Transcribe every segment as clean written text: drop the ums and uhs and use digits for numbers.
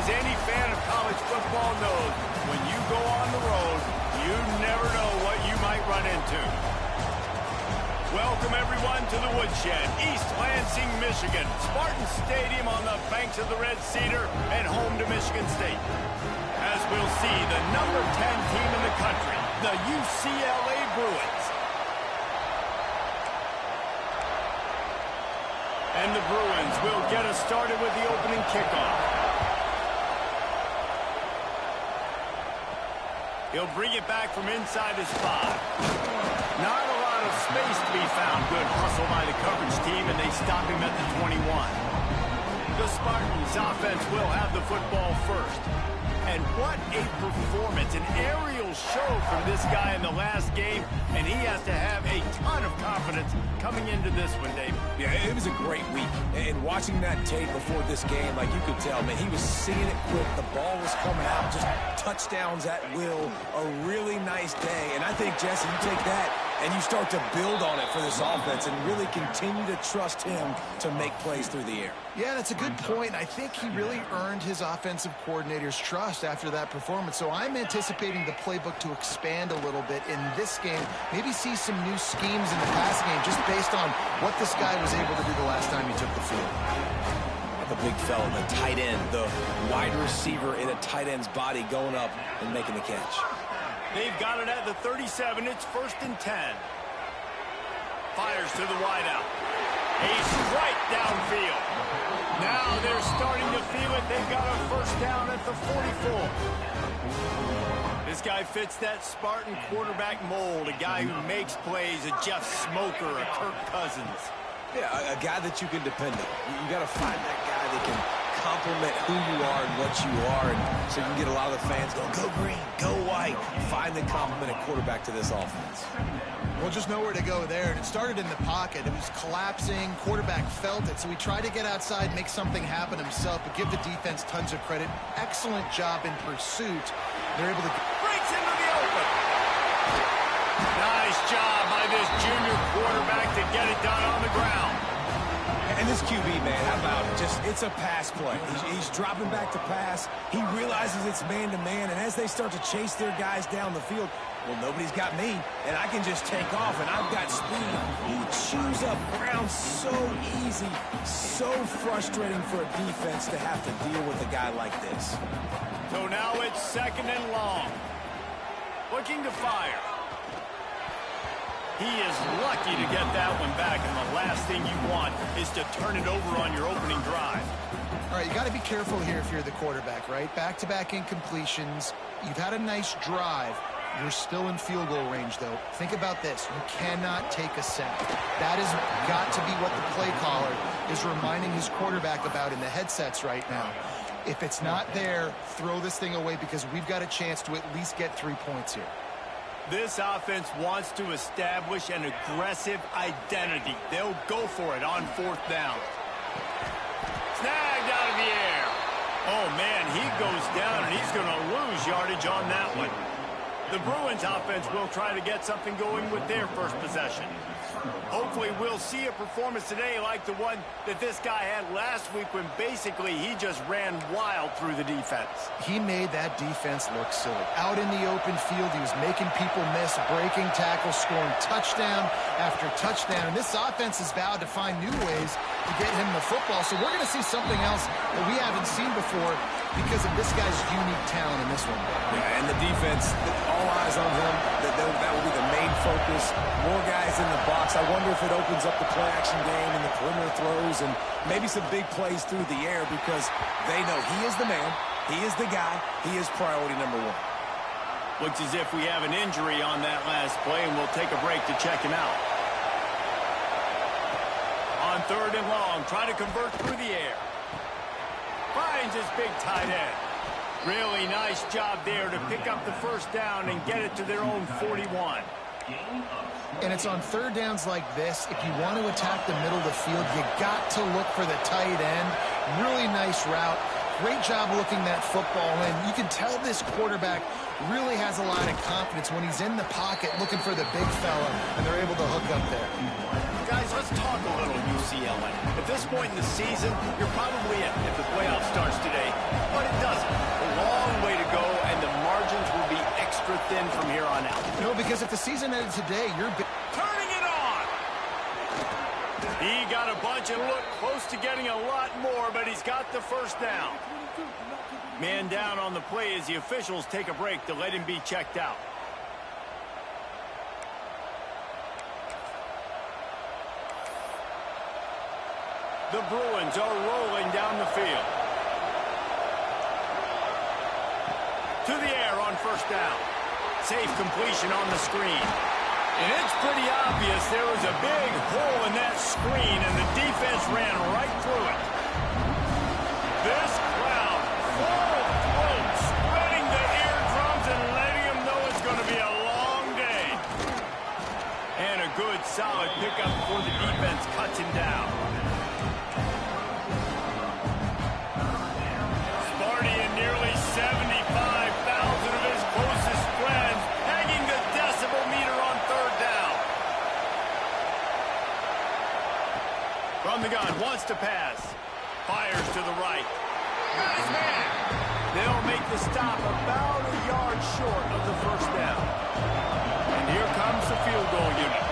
any fan of college football knows, when you go on the road, you never know what you might run into. Welcome, everyone, to the Woodshed, East Lansing, Michigan. Spartan Stadium on the banks of the Red Cedar and home to Michigan State. As we'll see, the number 10 team in the country, the UCLA Bruins. And the Bruins will get us started with the opening kickoff. He'll bring it back from inside his 5. Not a lot of space to be found. Good hustle by the coverage team, and they stop him at the 21. The Spartans' offense will have the football first. And what a performance, an aerial show from this guy in the last game, and he has to have a ton of confidence coming into this one, Dave. Yeah, it was a great week, and watching that tape before this game, like you could tell, man, he was seeing it quick, the ball was coming out, just touchdowns at will, a really nice day, and I think, Jesse, you take that and you start to build on it for this offense and really continue to trust him to make plays through the air. Yeah, that's a good point. I think he really earned his offensive coordinator's trust after that performance. So I'm anticipating the playbook to expand a little bit in this game. Maybe see some new schemes in the passing game just based on what this guy was able to do the last time he took the field. The big fella, the tight end, the wide receiver in a tight end's body going up and making the catch. They've got it at the 37. It's 1st and 10. Fires to the wideout. He's right downfield. Now they're starting to feel it. They've got a first down at the 44. This guy fits that Spartan quarterback mold. A guy who makes plays, a Jeff Smoker, a Kirk Cousins. Yeah, a guy that you can depend on. You got to find that guy that can complement who you are and what you are, and so you can get a lot of the fans going, go green, go white. Find the complement at quarterback to this offense. Well, just nowhere to go there, and it started in the pocket. It was collapsing. Quarterback felt it, so he tried to get outside, make something happen himself, but give the defense tons of credit. Excellent job in pursuit. They're able to... Breaks into the open. Nice job by this junior quarterback to get it done on the ground. And this QB, man, how about just, it's a pass play. He's dropping back to pass. He realizes it's man-to-man, and as they start to chase their guys down the field, well, nobody's got me, and I can just take off, and I've got speed. He chews up ground so easy, so frustrating for a defense to have to deal with a guy like this. So now it's 2nd and long. Looking to fire. He is lucky to get that one back, and the last thing you want is to turn it over on your opening drive. All right, you got to be careful here if you're the quarterback, right? Back-to-back incompletions. You've had a nice drive. You're still in field goal range, though. Think about this. You cannot take a sack. That has got to be what the play caller is reminding his quarterback about in the headsets right now. If it's not there, throw this thing away because we've got a chance to at least get 3 points here. This offense wants to establish an aggressive identity. They'll go for it on 4th down. Snagged out of the air. Oh, man, he goes down, and he's going to lose yardage on that one. The Bruins offense will try to get something going with their first possession. Hopefully we'll see a performance today like the one that this guy had last week when basically he just ran wild through the defense. He made that defense look silly. Out in the open field, he was making people miss, breaking tackles, scoring touchdown after touchdown. And this offense has vowed to find new ways to get him the football. So we're going to see something else that we haven't seen before because of this guy's unique talent in this one. Yeah, and the defense, all eyes on him. That will be the main focus. More guys in the box. I wonder if it opens up the play-action game and the perimeter throws and maybe some big plays through the air because they know he is the man, he is the guy, he is priority number 1. Looks as if we have an injury on that last play, and we'll take a break to check him out. On 3rd and long, trying to convert through the air. Finds his big tight end. Really nice job there to pick up the first down and get it to their own 41. And it's on 3rd downs like this. If you want to attack the middle of the field, you got to look for the tight end. Really nice route. Great job looking that football in. You can tell this quarterback really has a lot of confidence when he's in the pocket looking for the big fella, and they're able to hook up there. Guys, let's talk a little UCLA. At this point in the season, you're probably in if the playoff starts today, but it doesn't. Because if the season ended today, you're... Turning it on! He got a bunch and looked close to getting a lot more, but he's got the first down. Man down on the play as the officials take a break to let him be checked out. The Bruins are rolling down the field. To the air on first down. Safe completion on the screen. And it's pretty obvious there was a big hole in that screen, and the defense ran right through it. This crowd, full throat, spreading the eardrums and letting them know it's going to be a long day. And a good, solid pickup before the defense cuts him down. Sparty and nearly 75,000 of his closest friends hanging the decibel meter on third down. From the gun, wants to pass. Fires to the right. Got his man. They'll make the stop about a yard short of the first down. And here comes the field goal unit.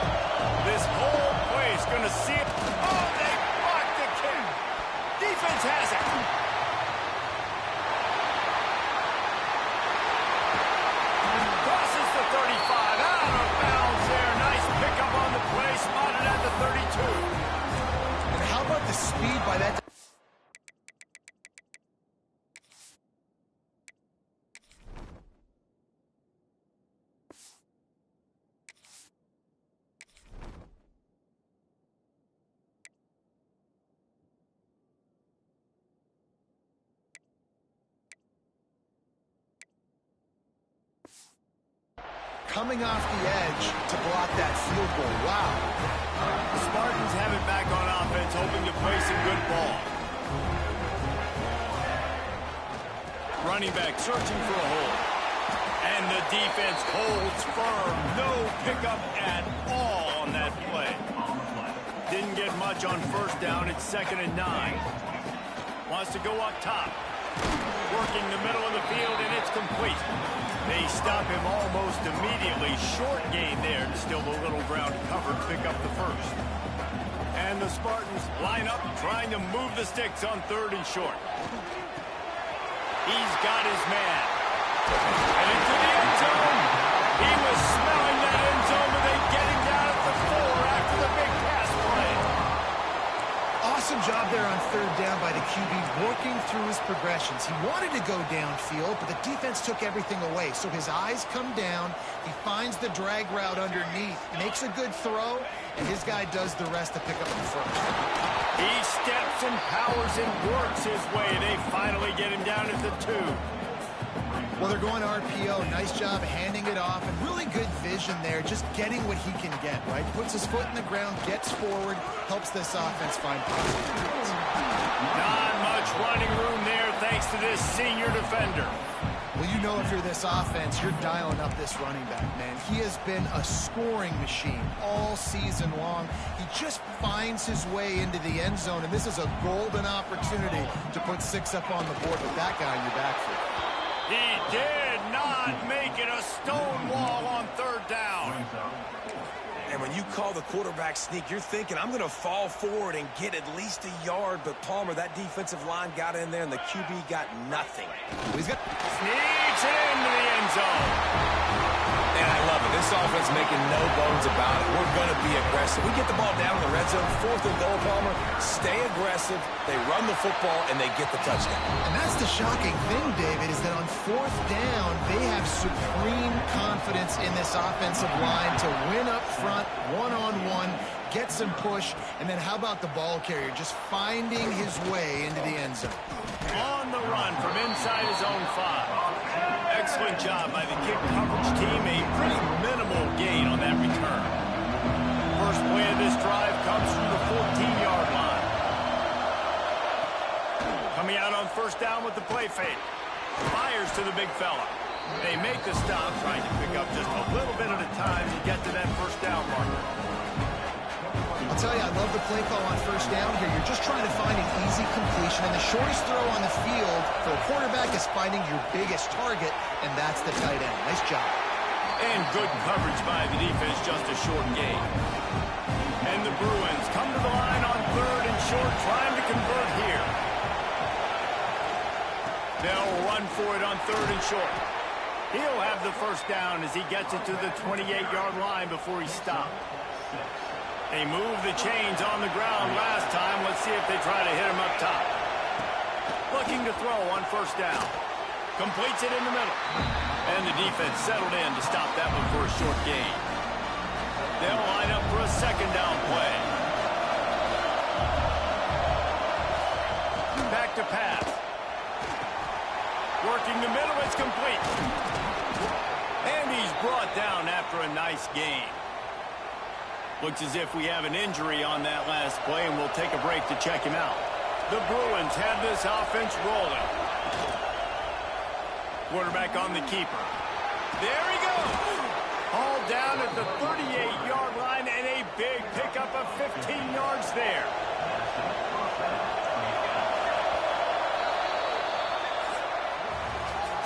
This whole place going to see it. Oh, they blocked the kick. Defense has it. Crosses the 35. Out of bounds there. Nice pickup on the play. Spotted at the 32. And how about the speed by that... Coming off the edge to block that field goal. Wow. The Spartans have it back on offense, hoping to play some good ball. Running back searching for a hole. And the defense holds firm. No pickup at all on that play. Didn't get much on first down. It's 2nd and 9. Wants to go up top. Working the middle of the field, and it's complete. They stop him almost immediately. Short gain there, and still the little ground covered, pick up the first. And the Spartans line up, trying to move the sticks on 3rd and short. He's got his man. And into the end zone. He was smelling that end zone, but they get him down at the 4 after the big pass play. Awesome job there on 3rd down by the QB, working through his progressions. He wanted to go downfield, but the defense took everything away. So his eyes come down. He finds the drag route underneath, makes a good throw, and his guy does the rest to pick up the first. He steps and powers and works his way. They finally get him down at the 2. Well, they're going RPO. Nice job handing it off, and really good vision there, just getting what he can get, right? Puts his foot in the ground, gets forward, helps this offense find positive. Not much running room there thanks to this senior defender. Well, you know if you're this offense, you're dialing up this running back, man. He has been a scoring machine all season long. He just finds his way into the end zone, and this is a golden opportunity to put 6 up on the board with that guy in your backfield. He did not make it a stone wall on 3rd down. And when you call the quarterback sneak, you're thinking, I'm going to fall forward and get at least a yard. But, Palmer, that defensive line got in there, and the QB got nothing. He's got... Sneaks it into the end zone. And I love it. This offense making no bones about it. We're going to be aggressive. We get the ball down in the red zone, 4th and goal, Palmer. Stay aggressive. They run the football, and they get the touchdown. And that's the shocking thing, David, is that on 4th down, they have supreme confidence in this offensive line to win up front, one-on-one, get some push, and then how about the ball carrier just finding his way into the end zone? On the run from inside his own 5. Excellent job by the kick coverage team. A pretty minimal gain on that return. First play of this drive comes from the 14-yard line. Coming out on 1st down with the play fake. Fires to the big fella. They make the stop, trying to pick up just a little bit at a time to get to that 1st down marker. I'll tell you, I love the play call on 1st down here. You're just trying to find an easy completion, and the shortest throw on the field for a quarterback is finding your biggest target, and that's the tight end. Nice job. And good coverage by the defense, just a short gain. And the Bruins come to the line on 3rd and short, trying to convert here. They'll run for it on 3rd and short. He'll have the first down as he gets it to the 28-yard line before he stopped. They moved the chains on the ground last time. Let's see if they try to hit him up top. Looking to throw on 1st down. Completes it in the middle. And the defense settled in to stop that one for a short gain. They'll line up for a 2nd down play. Back to pass. Working the middle, it's complete. And he's brought down after a nice gain. Looks as if we have an injury on that last play, and we'll take a break to check him out. The Bruins have this offense rolling. Quarterback on the keeper. There he goes. Hauled down at the 38-yard line, and a big pickup of 15 yards there.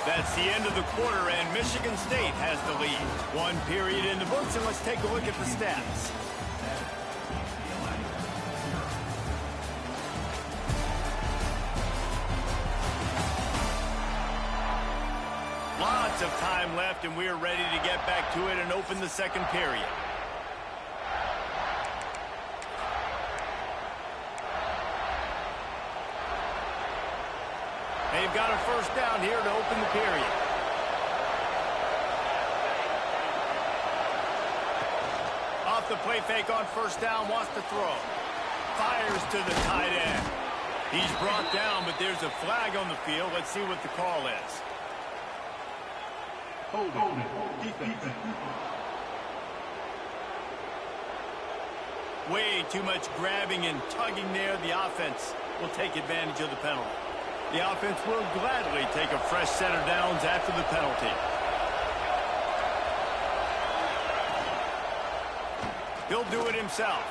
That's the end of the quarter, and Michigan State has the lead. 1 period in the books, and let's take a look at the stats. Lots of time left, and we're ready to get back to it and open the 2nd period. They've got a 1st down here to open the period. Off the play fake on 1st down, wants to throw. Fires to the tight end. He's brought down, but there's a flag on the field. Let's see what the call is. Way too much grabbing and tugging there. The offense will take advantage of the penalty. The offense will gladly take a fresh set of downs after the penalty. He'll do it himself.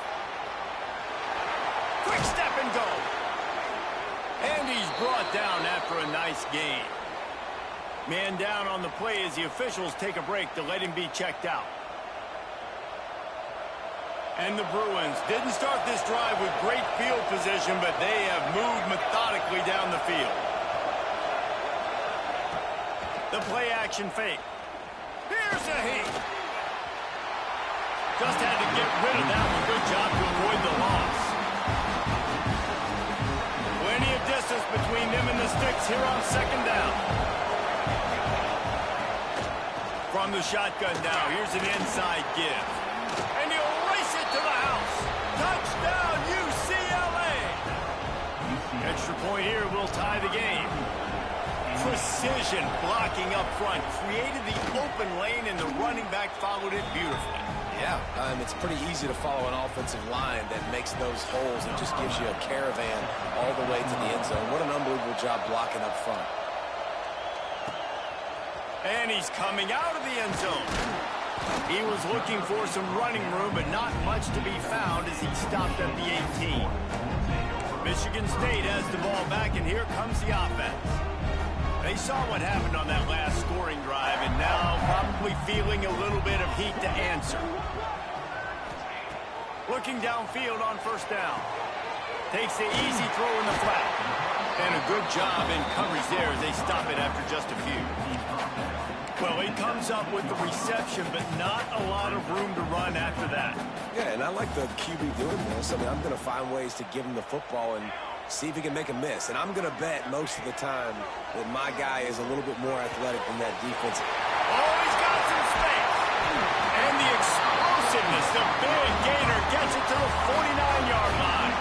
Quick step and go. And he's brought down after a nice gain. Man down on the play as the officials take a break to let him be checked out. And the Bruins didn't start this drive with great field position, but they have moved methodically down the field. The play action fake. Here's a heat. Just had to get rid of that one. Good job to avoid the loss. Plenty of distance between them and the sticks here on 2nd down. From the shotgun now, here's an inside give. And he'll race it to the house. Touchdown, UCLA! Extra point here will tie the game. Precision blocking up front. Created the open lane, and the running back followed it beautifully. Yeah, it's pretty easy to follow an offensive line that makes those holes and just gives you a caravan all the way to the end zone. What an unbelievable job blocking up front. And he's coming out of the end zone. He was looking for some running room, but not much to be found as he stopped at the 18. Michigan State has the ball back, and here comes the offense. They saw what happened on that last scoring drive, and now probably feeling a little bit of heat to answer. Looking downfield on 1st down. Takes the easy throw in the flat. And a good job in coverage there as they stop it after just a few. Well, he comes up with the reception, but not a lot of room to run after that. Yeah, and I like the QB doing this. I mean, I'm going to find ways to give him the football and see if he can make a miss. And I'm going to bet most of the time that my guy is a little bit more athletic than that defense. Oh, he's got some space. And the explosiveness, the big gainer gets it to the 49-yard line.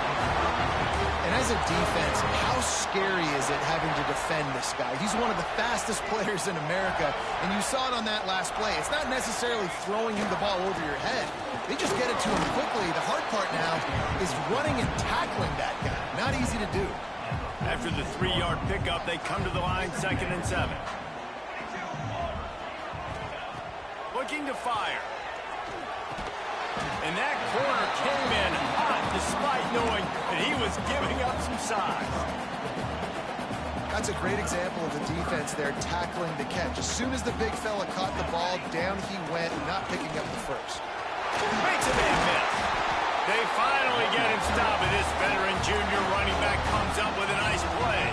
And as a defense, how scary is it having to defend this guy? He's one of the fastest players in America, and you saw it on that last play. It's not necessarily throwing him the ball over your head. They just get it to him quickly. The hard part now is running and tackling that guy. Not easy to do. After the 3-yard pickup, they come to the line, 2nd and 7. Looking to fire. And that corner came in hot despite knowing that he was giving up some size. That's a great example of the defense there tackling the catch. As soon as the big fella caught the ball, down he went, not picking up the first. Makes a man miss. They finally get him stopped, and this veteran junior running back comes up with a nice play.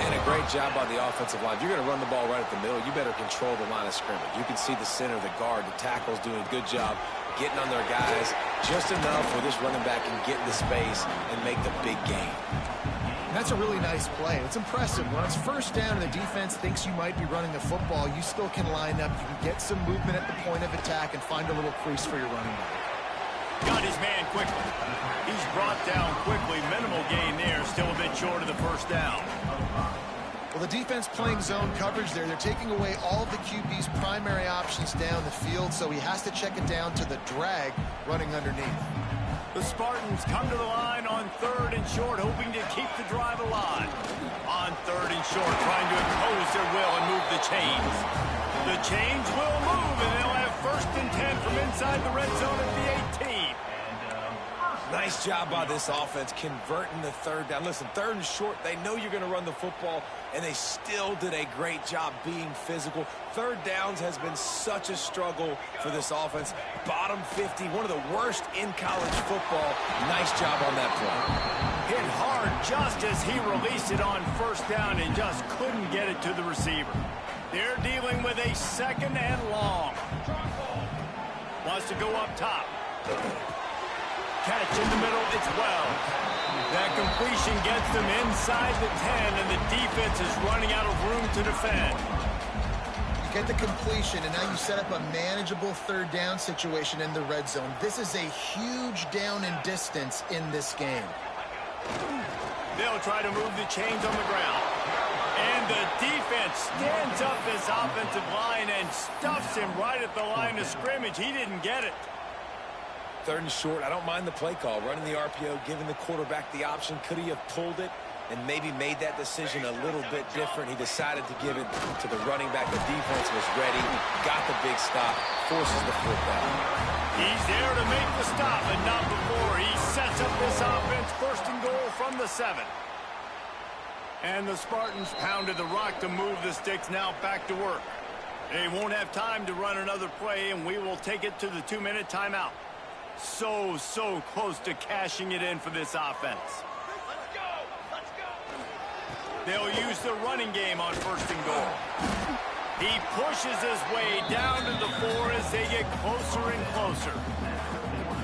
And a great job by the offensive line. If you're going to run the ball right at the middle, you better control the line of scrimmage. You can see the center, the guard, the tackle's doing a good job getting on their guys just enough where this running back can get into space and make the big gain. That's a really nice play. It's impressive. When it's first down and the defense thinks you might be running the football, you still can line up. You can get some movement at the point of attack and find a little crease for your running back. Got his man quickly. He's brought down quickly. Minimal gain there. Still a bit short of the first down. Well, the defense playing zone coverage there. They're taking away all of the QB's primary options down the field, so he has to check it down to the drag running underneath. The Spartans come to the line on 3rd and short, hoping to keep the drive alive. On 3rd and short, trying to impose their will and move the chains. The chains will move, and they'll have 1st and 10 from inside the red zone at the 18. Nice job by this offense converting the 3rd down. Listen, 3rd and short, they know you're going to run the football, and they still did a great job being physical. 3rd downs has been such a struggle for this offense. Bottom 50, one of the worst in college football. Nice job on that play. Hit hard just as he released it on 1st down and just couldn't get it to the receiver. They're dealing with a 2nd and long. Wants to go up top. Catch in the middle, it's Wells. That completion gets them inside the 10, and the defense is running out of room to defend. You get the completion, and now you set up a manageable 3rd down situation in the red zone. This is a huge down in distance in this game. They'll try to move the chains on the ground. And the defense stands up this offensive line and stuffs him right at the line of scrimmage. He didn't get it. 3rd and short, I don't mind the play call. Running the RPO, giving the quarterback the option. Could he have pulled it and maybe made that decision a little bit different? He decided to give it to the running back. The defense was ready. Got the big stop. Forces the 4th down. He's there to make the stop, and not before. He sets up this offense 1st and goal from the 7. And the Spartans pounded the rock to move the sticks. Now back to work. They won't have time to run another play, and we will take it to the 2-minute timeout. So close to cashing it in for this offense. Let's go. They'll use the running game on 1st and goal. He pushes his way down to the 4 as they get closer and closer.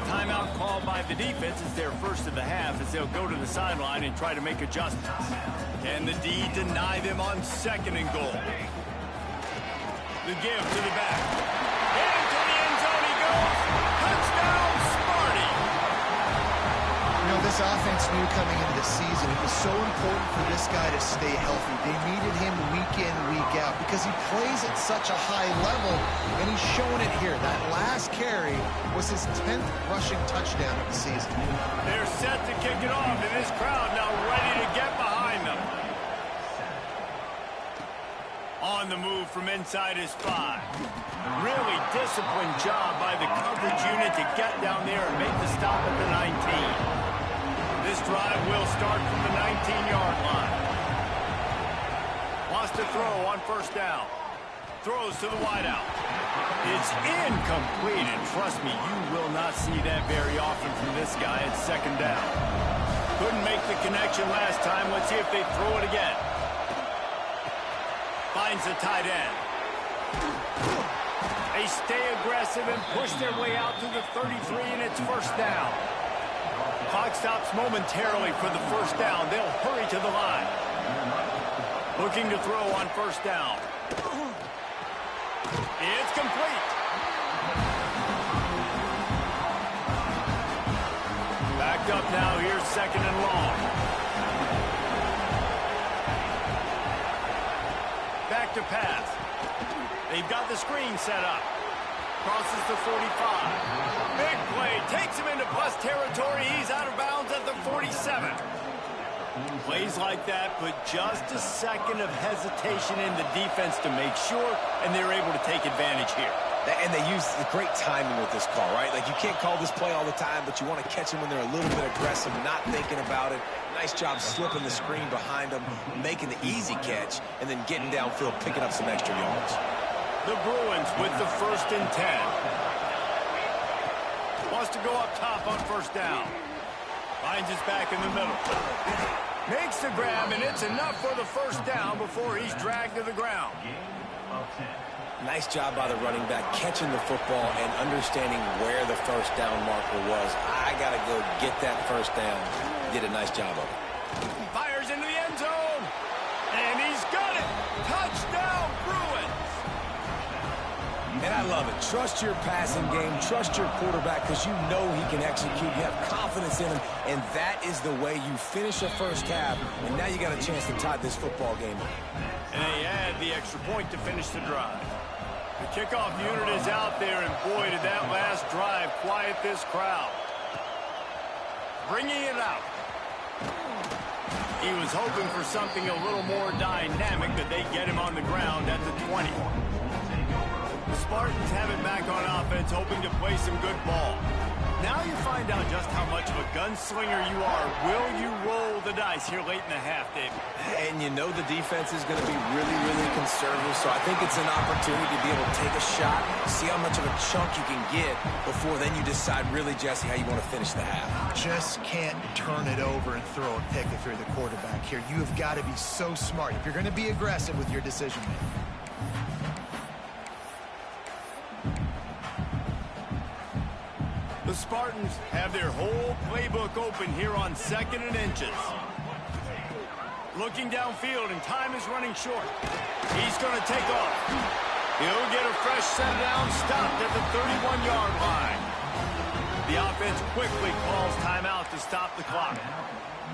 Timeout called by the defense is their first of the half as they'll go to the sideline and try to make adjustments. Can the D deny them on 2nd and goal? The give to the back. Into the end zone he goes. Touchdown, Sparty! You know, this offense knew coming into the season it was so important for this guy to stay healthy. They needed him week in, week out because he plays at such a high level, and he's showing it here. That last carry was his 10th rushing touchdown of the season. They're set to kick it off, and this crowd now ready to get behind them. On the move from inside his 5. Really disciplined job by the coverage unit to get down there and make the stop at the 19. This drive will start from the 19-yard line. Wants to throw on 1st down. Throws to the wideout. It's incomplete, and trust me, you will not see that very often from this guy at 2nd down. Couldn't make the connection last time. Let's see if they throw it again. Finds the tight end. They stay aggressive and push their way out to the 33, and it's 1st down. Clock stops momentarily for the 1st down. They'll hurry to the line. Looking to throw on 1st down. It's complete. Backed up now. Here's 2nd and long. Back to pass. They've got the screen set up. Crosses the 45. Big play. Takes him into plus territory. He's out of bounds at the 47. Plays like that put just a second of hesitation in the defense to make sure, and they're able to take advantage here. And they use the great timing with this call, right? Like, you can't call this play all the time, but you want to catch them when they're a little bit aggressive, not thinking about it, Nice job slipping the screen behind him, making the easy catch, and then getting downfield, picking up some extra yards. The Bruins with the 1st and 10. Wants to go up top on 1st down. Finds his back in the middle. Makes the grab, and it's enough for the 1st down before he's dragged to the ground. Nice job by the running back, catching the football and understanding where the 1st down marker was. I got to go get that 1st down. Did a nice job of it. Fires into the end zone, and he's got it. Touchdown, Bruins. And I love it. Trust your passing game. Trust your quarterback because you know he can execute. You have confidence in him, and that is the way you finish a 1st half. And now you got a chance to tie this football game up. And they add the extra point to finish the drive. The kickoff unit is out there, and boy, did that last drive quiet this crowd. Bringing it out. He was hoping for something a little more dynamic, that they get him on the ground at the 20. The Spartans have it back on offense, hoping to play some good ball. Now you find out just how much of a gunslinger you are. Will you roll the dice here late in the half, David? And you know the defense is going to be really, really conservative, so I think it's an opportunity to be able to take a shot, see how much of a chunk you can get before then you decide really, Jesse, how you want to finish the half. Just can't turn it over and throw a pick if you're the quarterback here. You have got to be so smart if you're going to be aggressive with your decision-making. The Spartans have their whole playbook open here on 2nd and inches. Looking downfield, and time is running short. He's going to take off. He'll get a fresh set down, stopped at the 31-yard line. The offense quickly calls timeout to stop the clock.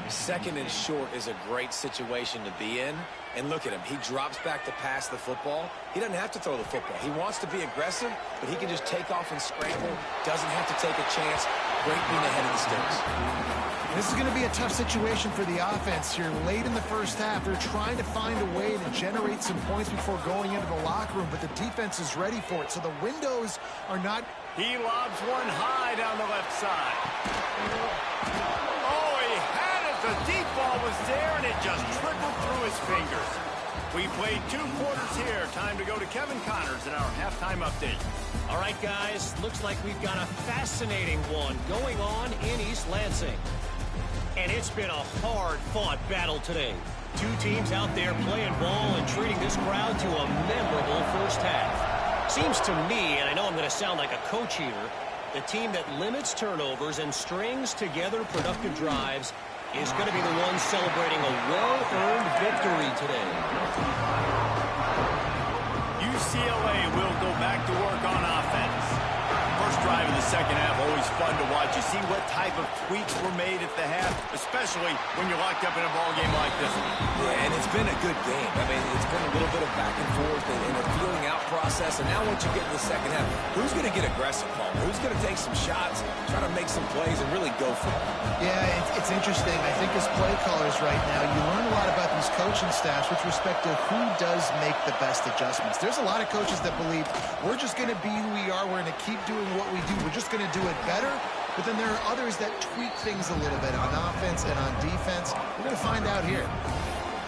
2nd and short is a great situation to be in. And look at him. He drops back to pass the football. He doesn't have to throw the football. He wants to be aggressive, but he can just take off and scramble. Doesn't have to take a chance. Great being ahead of the sticks. This is going to be a tough situation for the offense here. Late in the 1st half, they're trying to find a way to generate some points before going into the locker room, but the defense is ready for it. So the windows are not... He lobs one high down the left side. Oh, he had it. The deep ball was there, and it just trickled through his fingers. We played 2 quarters here. Time to go to Kevin Connors in our halftime update. All right, guys, looks like we've got a fascinating one going on in East Lansing. And it's been a hard-fought battle today. 2 teams out there playing ball and treating this crowd to a memorable 1st half. Seems to me, and I know I'm going to sound like a coach here, the team that limits turnovers and strings together productive drives is going to be the one celebrating a well-earned victory today. UCLA will go back to work on offense. First drive in the 2nd half, always fun to watch. You see what type of tweaks were made at the half, especially when you're locked up in a ball game like this one. Yeah, and it's been a good game. I mean, it's been a little bit of back and forth and a feeling out process. And now once you get in the 2nd half, who's going to get aggressive, Paul? Who's going to take some shots, try to make some plays, and really go for it? Yeah, it's interesting. I think as play callers right now, you learn a lot about these coaching staffs with respect to who does make the best adjustments. There's a lot of coaches that believe we're just going to be who we are. We're going to keep doing what we do. We're just going to do it better. But then there are others that tweak things a little bit on offense and on defense. We're going to find out here.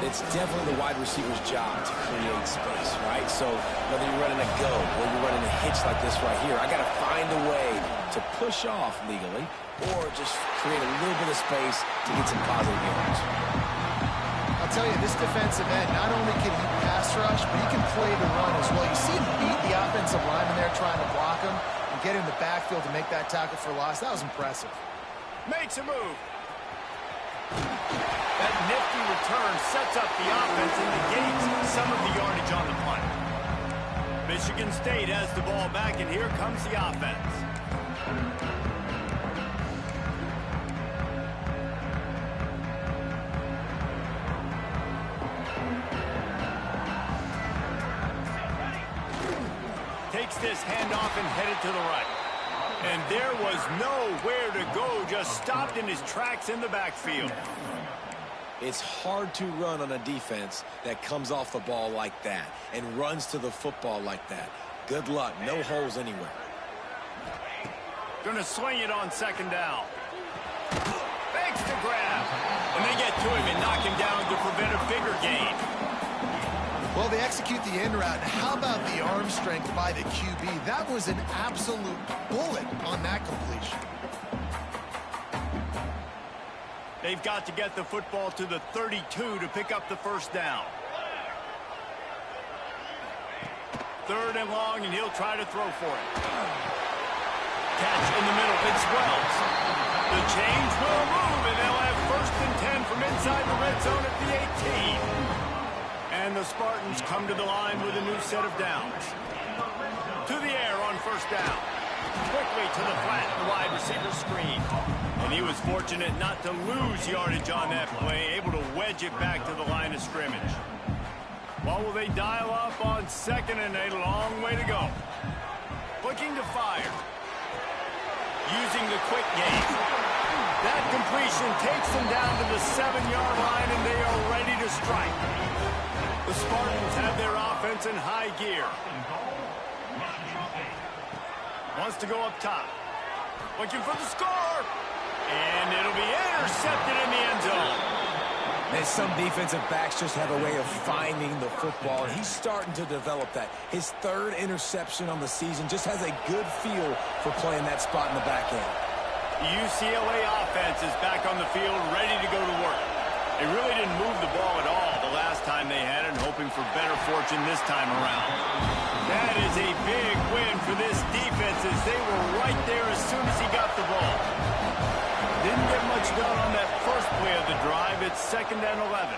It's definitely the wide receiver's job to create space, right? So whether you're running a go or you're running a hitch like this right here, I got to find a way to push off legally or just create a little bit of space to get some positive yards. I'll tell you, this defensive end, not only can he pass rush, but he can play the run as well. You see him beat the offensive lineman there trying to block him and get in the backfield to make that tackle for loss. That was impressive. Makes a move. That nifty return sets up the offense and negates some of the yardage on the punt. Michigan State has the ball back, and here comes the offense. Takes this handoff and headed to the right. And there was nowhere to go, just stopped in his tracks in the backfield. It's hard to run on a defense that comes off the ball like that and runs to the football like that. Good luck. No holes anywhere. Gonna swing it on 2nd down. Makes the grab. And they get to him and knock him down to prevent a bigger gain. Well, they execute the in route. How about the arm strength by the QB? That was an absolute bullet on that completion. They've got to get the football to the 32 to pick up the first down. 3rd and long, and he'll try to throw for it. Catch in the middle. It swells. The chains will move, and they'll have 1st and 10 from inside the red zone at the 18. And the Spartans come to the line with a new set of downs. To the air on 1st down. Quickly to the flat, the wide receiver screen. And he was fortunate not to lose yardage on that play, able to wedge it back to the line of scrimmage. Well, will they dial up on 2nd and a long way to go? Looking to fire. Using the quick game. That completion takes them down to the 7-yard line, and they are ready to strike. The Spartans have their offense in high gear. Wants to go up top. Looking for the score. And it'll be intercepted in the end zone. And some defensive backs just have a way of finding the football, and he's starting to develop that. His 3rd interception on the season just has a good feel for playing that spot in the back end. The UCLA offense is back on the field, ready to go to work. They really didn't move the ball at all the last time they had it, hoping for better fortune this time around. That is a big win for this defense, as they were right there as soon as he got the ball. Didn't get much done on that first play of the drive. It's 2nd and 11.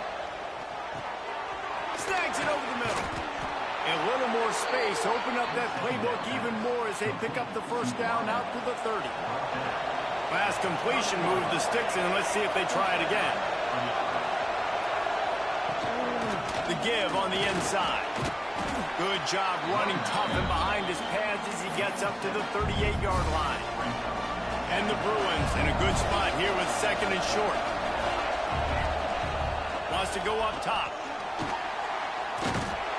Snags it over the middle. A little more space. Open up that playbook even more as they pick up the first down out to the 30. Last completion moved the sticks in. Let's see if they try it again. The give on the inside. Good job running tough and behind his pads as he gets up to the 38-yard line. And the Bruins in a good spot here with 2nd and short. Wants to go up top.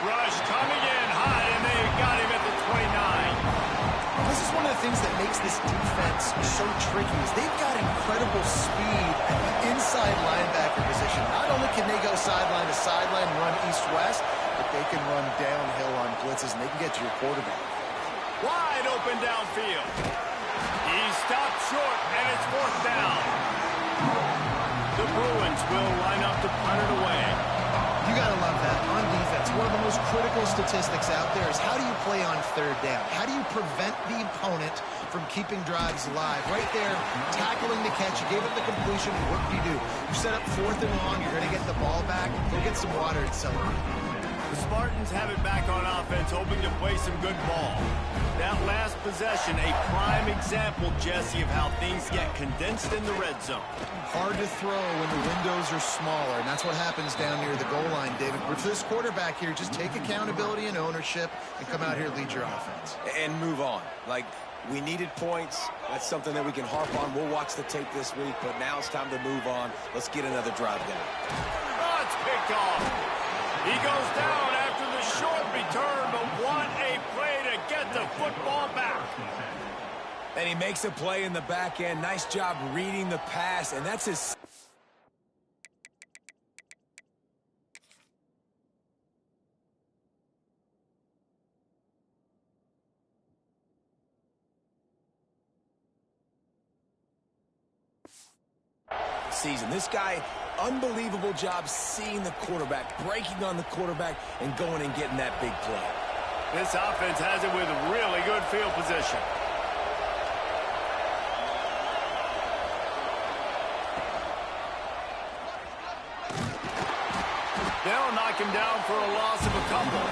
Rush coming in high, and they got him at the 29. This is one of the things that makes this defense so tricky is they've got incredible speed at the inside linebacker position. Not only can they go sideline to sideline, run east-west, but they can run downhill on blitzes, and they can get to your quarterback. Wide open downfield. He stopped short, and it's 4th down. The Bruins will line up to punt it away. You got to love that on defense. One of the most critical statistics out there is how do you play on 3rd down? How do you prevent the opponent from keeping drives alive? Right there, tackling the catch. You gave up the completion. What do? You set up 4th and long. You're going to get the ball back. Go get some water and celebrate. The Spartans have it back on offense, hoping to play some good ball. That last possession, a prime example, Jesse, of how things get condensed in the red zone. Hard to throw when the windows are smaller, and that's what happens down near the goal line, David. But for this quarterback here, just take accountability and ownership and come out here and lead your offense. And move on. Like, we needed points. That's something that we can harp on. We'll watch the tape this week, but now it's time to move on. Let's get another drive down. Oh, it's picked off. He goes down after the short return, but what a play to get the football back. And he makes a play in the back end. Nice job reading the pass, and that's his... season. This guy, unbelievable job seeing the quarterback, breaking on the quarterback, and going and getting that big play. This offense has it with really good field position. They'll knock him down for a loss of a couple.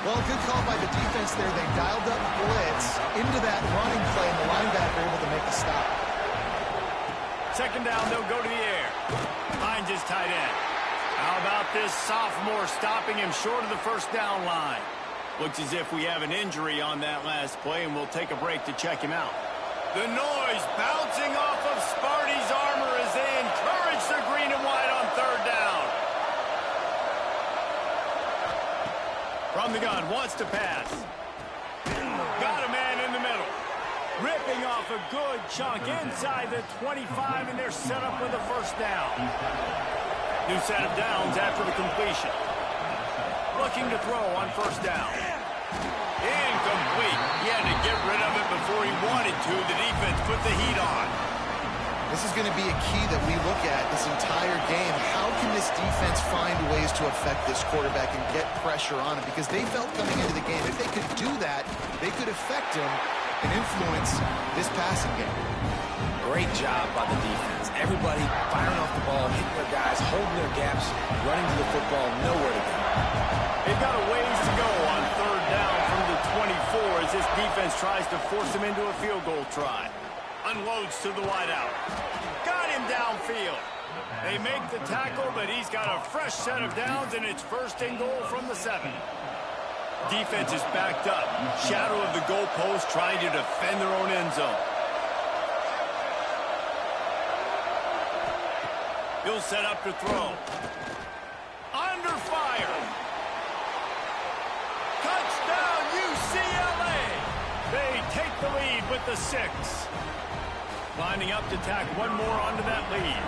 Well, good call by the defense there. They dialed up blitz into that running play, and the linebacker able to make the stop. 2nd down, they'll go to the air. Finds his tight end. How about this sophomore stopping him short of the first down line? Looks as if we have an injury on that last play, and we'll take a break to check him out. The noise bouncing off of Sparty's armor as they encourage the green and white on 3rd down. From the gun, wants to pass. Got a man in the middle. Ripping off a good chunk inside the 25, and they're set up with a first down. New set of downs after the completion. Looking to throw on first down. Incomplete. He had to get rid of it before he wanted to. The defense put the heat on. This is going to be a key that we look at this entire game. How can this defense find ways to affect this quarterback and get pressure on him? Because they felt coming into the game, if they could do that, they could affect him and influence this passing game. Great job by the defense. Everybody firing off the ball, hitting their guys, holding their gaps, running to the football, nowhere to go. They've got a ways to go on third down from the 24 as this defense tries to force him into a field goal try. Unloads to the wideout. Got him downfield. They make the tackle, but he's got a fresh set of downs, and it's first and goal from the 7. Defense is backed up. Shadow of the goalpost trying to defend their own end zone. He'll set up to throw. Under fire. Touchdown, UCLA. They take the lead with the 6. Lining up to tack one more onto that lead.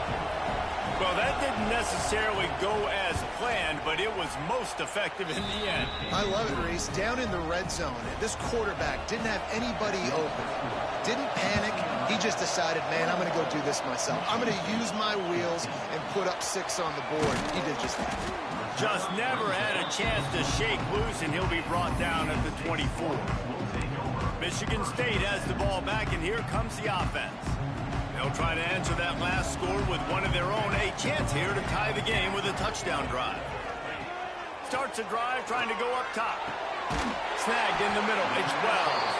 Well, that didn't necessarily go as planned, but it was most effective in the end. I love it, Reese. Down in the red zone, this quarterback didn't have anybody open. Didn't panic. He just decided, man, I'm going to go do this myself. I'm going to use my wheels and put up 6 on the board. He did just that. Just never had a chance to shake loose, and he'll be brought down at the 24. Michigan State has the ball back, and here comes the offense. They'll try to answer that last score with one of their own. A chance here to tie the game with a touchdown drive. Starts a drive trying to go up top. Snagged in the middle. It's Wells.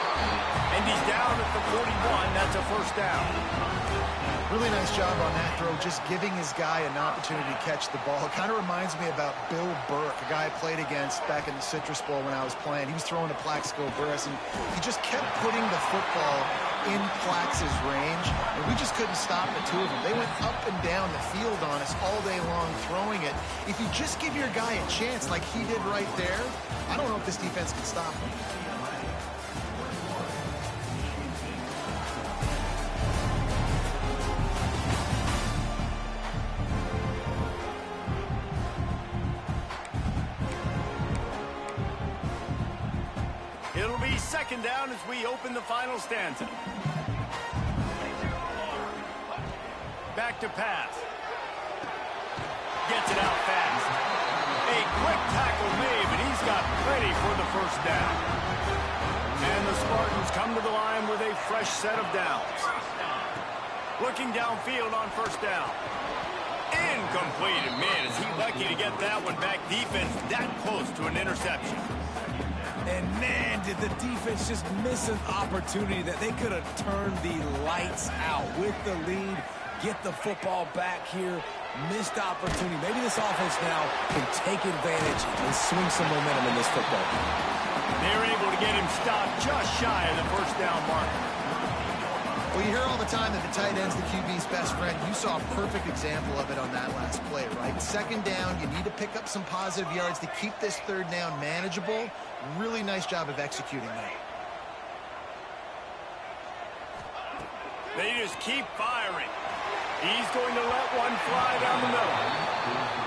And he's down at the 41. That's a first down. Really nice job on that throw, just giving his guy an opportunity to catch the ball. It kind of reminds me about Bill Burke, a guy I played against back in the Citrus Bowl when I was playing. He was throwing to Plaxico Burress, and he just kept putting the football in Plax's range, and we just couldn't stop the two of them. They went up and down the field on us all day long throwing it. If you just give your guy a chance like he did right there, I don't know if this defense can stop him. It'll be second down as we open the final stanza. Back to pass. Gets it out fast. A quick tackle made, but he's got plenty for the first down. And the Spartans come to the line with a fresh set of downs. Looking downfield on first down. Incomplete. And man, is he lucky to get that one back. Defense that close to an interception. And man, did the defense just miss an opportunity that they could have turned the lights out with the lead, get the football back here, missed opportunity. Maybe this offense now can take advantage and swing some momentum in this football game. They're able to get him stopped just shy of the first down mark. Well, you hear all the time that the tight end's the QB's best friend. You saw a perfect example of it on that last play, right? Second down, you need to pick up some positive yards to keep this third down manageable. Really nice job of executing that. They just keep firing. He's going to let one fly down the middle.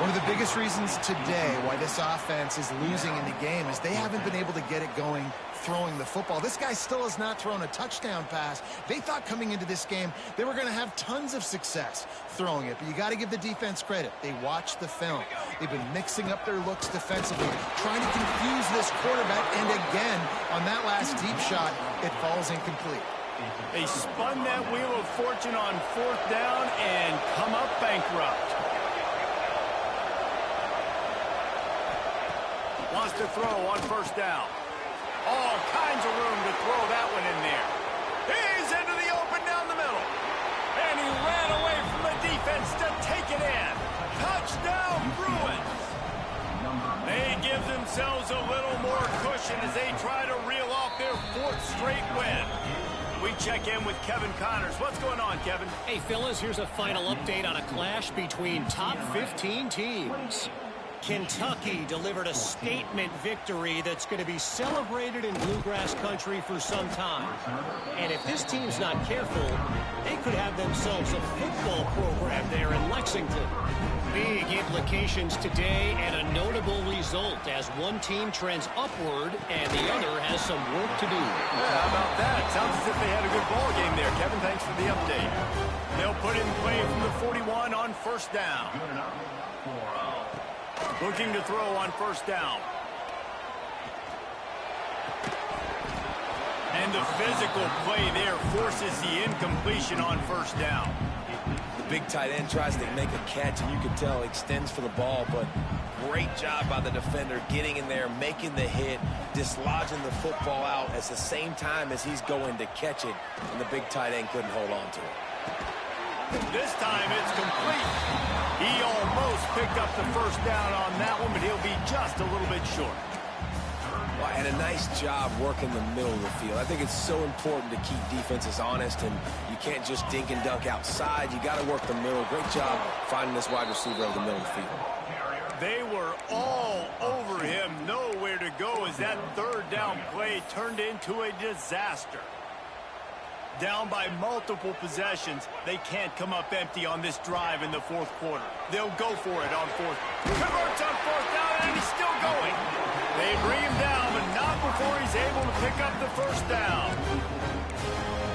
One of the biggest reasons today why this offense is losing in the game is they haven't been able to get it going throwing the football. This guy still has not thrown a touchdown pass. They thought coming into this game they were going to have tons of success throwing it, but you got to give the defense credit. They watched the film. They've been mixing up their looks defensively, trying to confuse this quarterback, and again, on that last deep shot, it falls incomplete. They spun that wheel of fortune on fourth down and come up bankrupt. Wants to throw on first down. All kinds of room to throw that one in there. He's into the open down the middle. And he ran away from the defense to take it in. Touchdown, Bruins. They give themselves a little more cushion as they try to reel off their 4th straight win. We check in with Kevin Connors. What's going on, Kevin? Hey, fellas, here's a final update on a clash between top 15 teams. Kentucky delivered a statement victory that's going to be celebrated in bluegrass country for some time. And if this team's not careful, they could have themselves a football program there in Lexington. Big implications today and a notable result as one team trends upward and the other has some work to do. Yeah, how about that? Sounds as if they had a good ball game there. Kevin, thanks for the update. They'll put in play from the 41 on first down. Looking to throw on first down. And the physical play there forces the incompletion on first down. The big tight end tries to make a catch, and you can tell extends for the ball, but great job by the defender getting in there, making the hit, dislodging the football out at the same time as he's going to catch it, and the big tight end couldn't hold on to it. This time it's complete. He almost picked up the first down on that one, but he'll be just a little bit short. Well, and a nice job working the middle of the field. I think it's so important to keep defenses honest, and you can't just dink and dunk outside. You got to work the middle. Great job finding this wide receiver over the middle of the field. They were all over him, nowhere to go as that third down play turned into a disaster. Down by multiple possessions, they can't come up empty on this drive in the fourth quarter. They'll go for it on fourth. Converts on fourth down, and he's still going. They bring him down, but not before he's able to pick up the first down.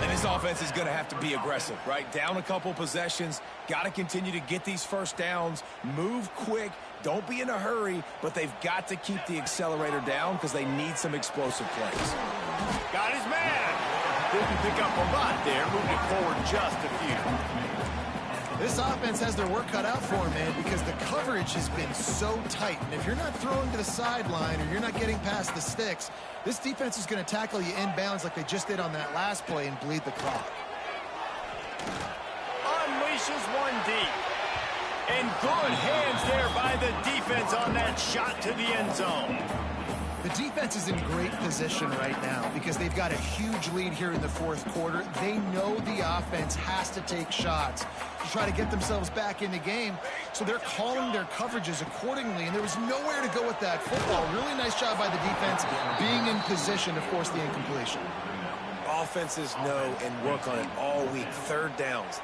And this offense is going to have to be aggressive, right? Down a couple possessions, got to continue to get these first downs, move quick, don't be in a hurry, but they've got to keep the accelerator down because they need some explosive plays. Got his man. Didn't pick up a lot there, moved it forward just a few. This offense has their work cut out for them, man, because the coverage has been so tight. And if you're not throwing to the sideline or you're not getting past the sticks, this defense is going to tackle you inbounds like they just did on that last play and bleed the clock. Unleashes one deep. And good hands there by the defense on that shot to the end zone. The defense is in great position right now because they've got a huge lead here in the fourth quarter. They know the offense has to take shots to try to get themselves back in the game, so they're calling their coverages accordingly, and there was nowhere to go with that football. Really nice job by the defense being in position to force the incompletion. Offenses know and work on it all week. Third downs,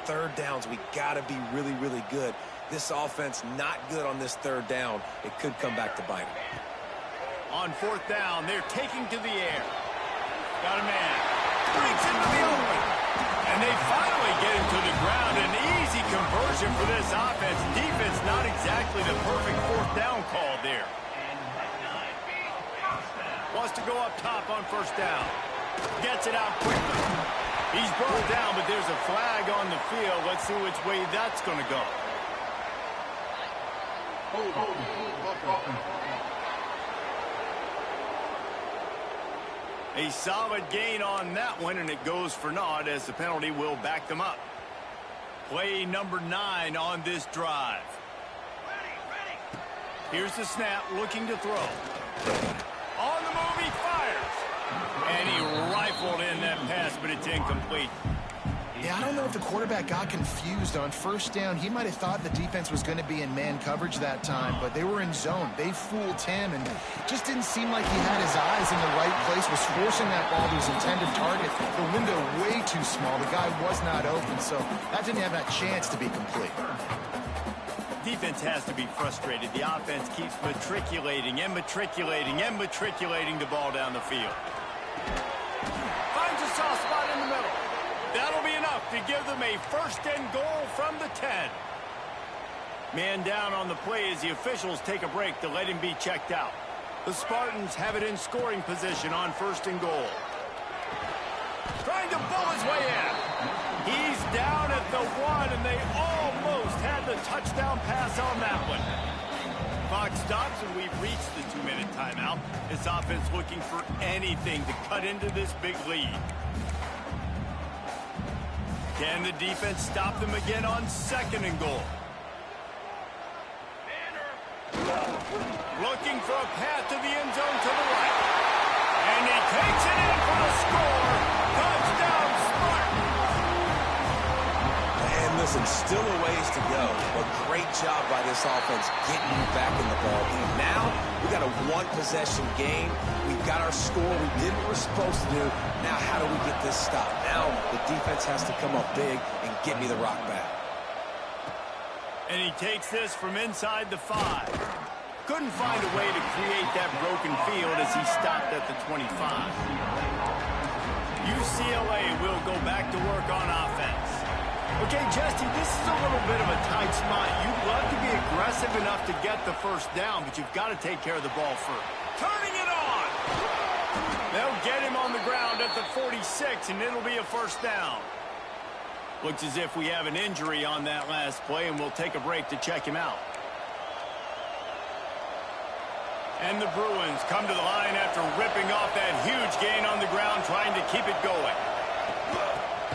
we got to be really, really good. This offense not good on this third down. It could come back to bite them. On fourth down, they're taking to the air. Got a man. Breaks into the open. And they finally get him to the ground. An easy conversion for this offense. Defense not exactly the perfect fourth down call there. Wants to go up top on first down. Gets it out quickly. He's brought down, but there's a flag on the field. Let's see which way that's going to go. A solid gain on that one, and it goes for naught as the penalty will back them up. Play number 9 on this drive. Here's the snap, looking to throw. On the move, he fires. And he rifled in that pass, but it's incomplete. Yeah, I don't know if the quarterback got confused on first down. He might have thought the defense was going to be in man coverage that time, but they were in zone. They fooled him, and just didn't seem like he had his eyes in the right place, was forcing that ball to his intended target. The window way too small. The guy was not open, so that didn't have that chance to be complete. Defense has to be frustrated. The offense keeps matriculating and matriculating and matriculating the ball down the field. Finds a soft spot in the middle. That'll be enough to give them a first and goal from the 10. Man down on the play as the officials take a break to let him be checked out. The Spartans have it in scoring position on first and goal. Trying to bull his way in. He's down at the 1, and they almost had the touchdown pass on that one. Clock stops, and we've reached the 2-minute timeout. This offense looking for anything to cut into this big lead. Can the defense stop them again on second and goal? Looking for a path to the end zone to the right. And he takes it in for the score. Touchdown, Spartans! And listen, still a ways to go, but great great job by this offense getting you back in the ball game. Now, we got a one-possession game. We've got our score. We did what we're supposed to do. Now, how do we get this stopped? Now, the defense has to come up big and get me the rock back. And he takes this from inside the 5. Couldn't find a way to create that broken field as he stopped at the 25. UCLA will go back to work on offense. Okay, Jesse, this is a little bit of a tight spot. You'd love to be aggressive enough to get the first down, but you've got to take care of the ball first. Turning it on! They'll get him on the ground at the 46, and it'll be a first down. Looks as if we have an injury on that last play, and we'll take a break to check him out. And the Bruins come to the line after ripping off that huge gain on the ground, trying to keep it going.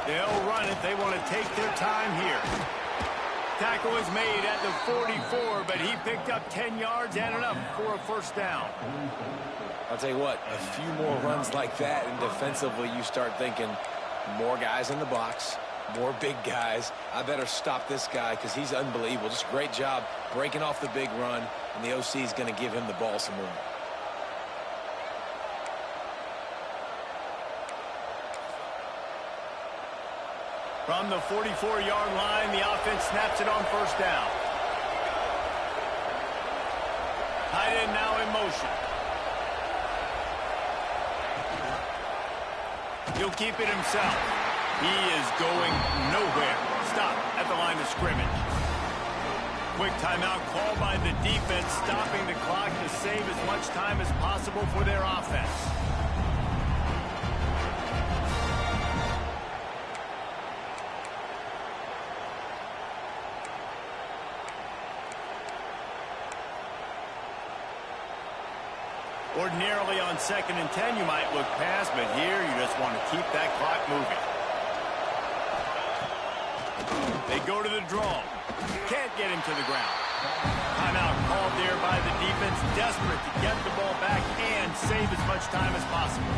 They'll run it. They want to take their time here. Tackle is made at the 44, but he picked up 10 yards and enough for a first down. I'll tell you what, a few more runs like that, and defensively you start thinking more guys in the box, more big guys. I better stop this guy because he's unbelievable. Just a great job breaking off the big run, and the OC is going to give him the ball some more. From the 44-yard line, the offense snaps it on first down. Tight end now in motion. He'll keep it himself. He is going nowhere. Stop at the line of scrimmage. Quick timeout called by the defense, stopping the clock to save as much time as possible for their offense. Ordinarily on 2nd and 10, you might look past, but here you just want to keep that clock moving. They go to the draw. Can't get him to the ground. Timeout called there by the defense, desperate to get the ball back and save as much time as possible.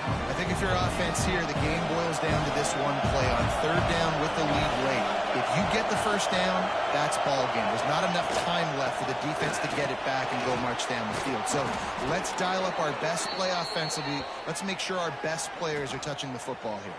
I think if you're offense here, the game boils down to this one play on 3rd down with the lead late. If you get the first down, that's ball game. There's not enough time left for the defense to get it back and go march down the field. So let's dial up our best play offensively. Let's make sure our best players are touching the football here.